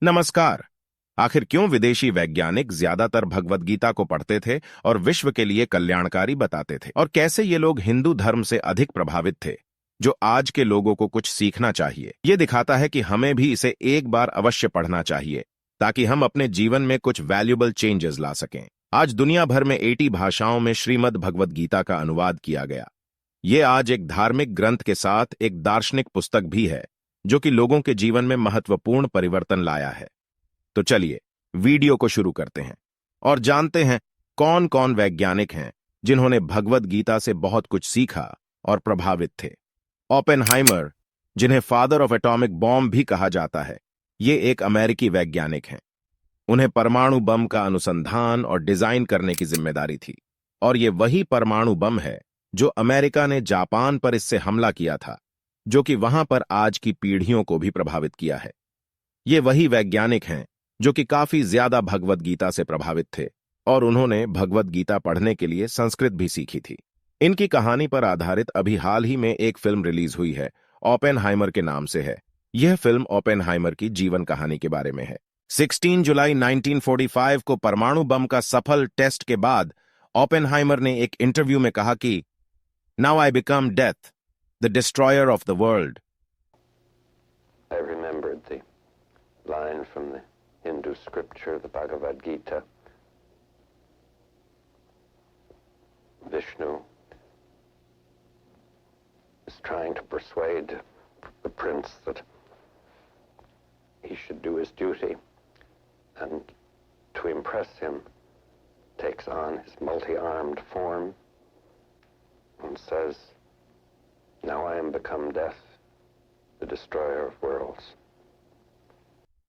नमस्कार। आखिर क्यों विदेशी वैज्ञानिक ज्यादातर भगवद गीता को पढ़ते थे और विश्व के लिए कल्याणकारी बताते थे, और कैसे ये लोग हिंदू धर्म से अधिक प्रभावित थे, जो आज के लोगों को कुछ सीखना चाहिए। ये दिखाता है कि हमें भी इसे एक बार अवश्य पढ़ना चाहिए ताकि हम अपने जीवन में कुछ वैल्यूएबल चेंजेस ला सकें। आज दुनिया भर में 80 भाषाओं में श्रीमद् भगवद गीता का अनुवाद किया गया। ये आज एक धार्मिक ग्रंथ के साथ एक दार्शनिक पुस्तक भी है जो कि लोगों के जीवन में महत्वपूर्ण परिवर्तन लाया है। तो चलिए वीडियो को शुरू करते हैं और जानते हैं कौन कौन वैज्ञानिक हैं जिन्होंने भगवद गीता से बहुत कुछ सीखा और प्रभावित थे। ओपेनहाइमर, जिन्हें फादर ऑफ एटॉमिक बॉम्ब भी कहा जाता है, ये एक अमेरिकी वैज्ञानिक हैं। उन्हें परमाणु बम का अनुसंधान और डिजाइन करने की जिम्मेदारी थी, और ये वही परमाणु बम है जो अमेरिका ने जापान पर इससे हमला किया था, जो कि वहां पर आज की पीढ़ियों को भी प्रभावित किया है। ये वही वैज्ञानिक हैं जो कि काफी ज्यादा भगवद गीता से प्रभावित थे, और उन्होंने भगवद गीता पढ़ने के लिए संस्कृत भी सीखी थी। इनकी कहानी पर आधारित अभी हाल ही में एक फिल्म रिलीज हुई है, ओपेनहाइमर के नाम से है। यह फिल्म ओपेनहाइमर की जीवन कहानी के बारे में है। 16 जुलाई 1945 को परमाणु बम का सफल टेस्ट के बाद ओपेनहाइमर ने एक इंटरव्यू में कहा कि now I become death, the destroyer of the world. I remembered the line from the Hindu scripture, the Bhagavad Gita. Vishnu is trying to persuade the prince that he should do his duty, and to impress him takes on his multi-armed form and says, "Now I am become death, the destroyer of worlds."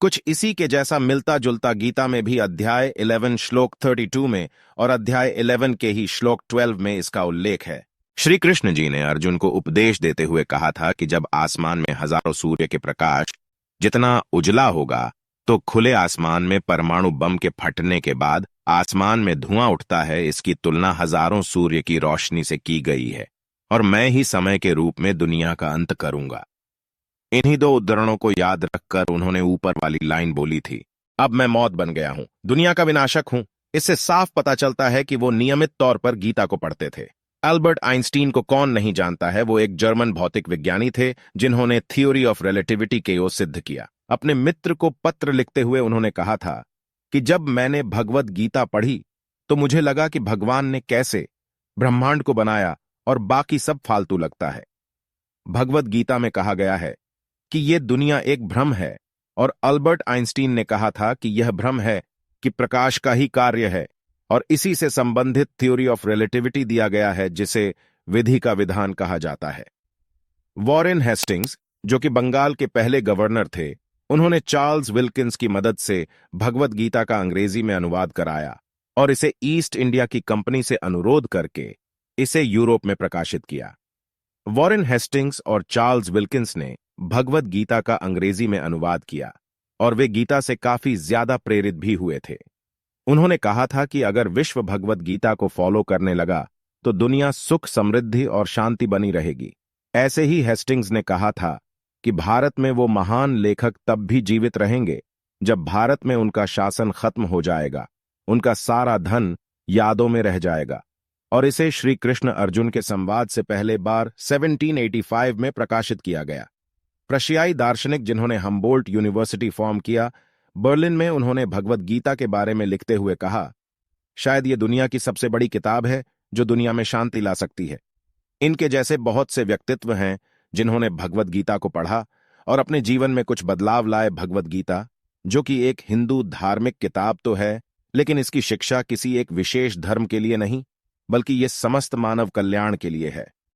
कुछ इसी के जैसा मिलता जुलता गीता में भी अध्याय 11 श्लोक 32 में और अध्याय 11 के ही श्लोक 12 में इसका उल्लेख है। श्री कृष्ण जी ने अर्जुन को उपदेश देते हुए कहा था कि जब आसमान में हजारों सूर्य के प्रकाश जितना उजला होगा, तो खुले आसमान में परमाणु बम के फटने के बाद आसमान में धुआं उठता है, इसकी तुलना हजारों सूर्य की रोशनी से की गई है, और मैं ही समय के रूप में दुनिया का अंत करूंगा। इन्हीं दो उद्धरणों को याद रखकर उन्होंने ऊपर वाली लाइन बोली थी, अब मैं मौत बन गया हूं, दुनिया का विनाशक हूं। इससे साफ पता चलता है कि वो नियमित तौर पर गीता को पढ़ते थे। अल्बर्ट आइंस्टीन को कौन नहीं जानता है। वो एक जर्मन भौतिक विज्ञानी थे जिन्होंने थ्योरी ऑफ रिलेटिविटी को सिद्ध किया। अपने मित्र को पत्र लिखते हुए उन्होंने कहा था कि जब मैंने भगवद गीता पढ़ी तो मुझे लगा कि भगवान ने कैसे ब्रह्मांड को बनाया और बाकी सब फालतू लगता है। भगवद गीता में कहा गया है कि यह दुनिया एक भ्रम है, और अल्बर्ट आइंस्टीन ने कहा था कि यह भ्रम है कि प्रकाश का ही कार्य है, और इसी से संबंधित थ्योरी ऑफ रिलेटिविटी दिया गया है जिसे विधि का विधान कहा जाता है। वॉरेन हेस्टिंग्स, जो कि बंगाल के पहले गवर्नर थे, उन्होंने चार्ल्स विल्किंस की मदद से भगवद गीता का अंग्रेजी में अनुवाद कराया और इसे ईस्ट इंडिया की कंपनी से अनुरोध करके इसे यूरोप में प्रकाशित किया। वॉरेन हेस्टिंग्स और चार्ल्स विल्किंस ने भगवद गीता का अंग्रेजी में अनुवाद किया, और वे गीता से काफी ज्यादा प्रेरित भी हुए थे। उन्होंने कहा था कि अगर विश्व भगवद गीता को फॉलो करने लगा तो दुनिया सुख, समृद्धि और शांति बनी रहेगी। ऐसे ही हेस्टिंग्स ने कहा था कि भारत में वो महान लेखक तब भी जीवित रहेंगे जब भारत में उनका शासन खत्म हो जाएगा, उनका सारा धन यादों में रह जाएगा। और इसे श्री कृष्ण अर्जुन के संवाद से पहले बार 1785 में प्रकाशित किया गया। प्रशियाई दार्शनिक जिन्होंने हम्बोल्ट यूनिवर्सिटी फॉर्म किया, बर्लिन में उन्होंने भगवद गीता के बारे में लिखते हुए कहा, शायद ये दुनिया की सबसे बड़ी किताब है जो दुनिया में शांति ला सकती है। इनके जैसे बहुत से व्यक्तित्व हैं जिन्होंने भगवद गीता को पढ़ा और अपने जीवन में कुछ बदलाव लाए। भगवद गीता, जो कि एक हिंदू धार्मिक किताब तो है, लेकिन इसकी शिक्षा किसी एक विशेष धर्म के लिए नहीं, बल्कि ये समस्त मानव कल्याण के लिए है।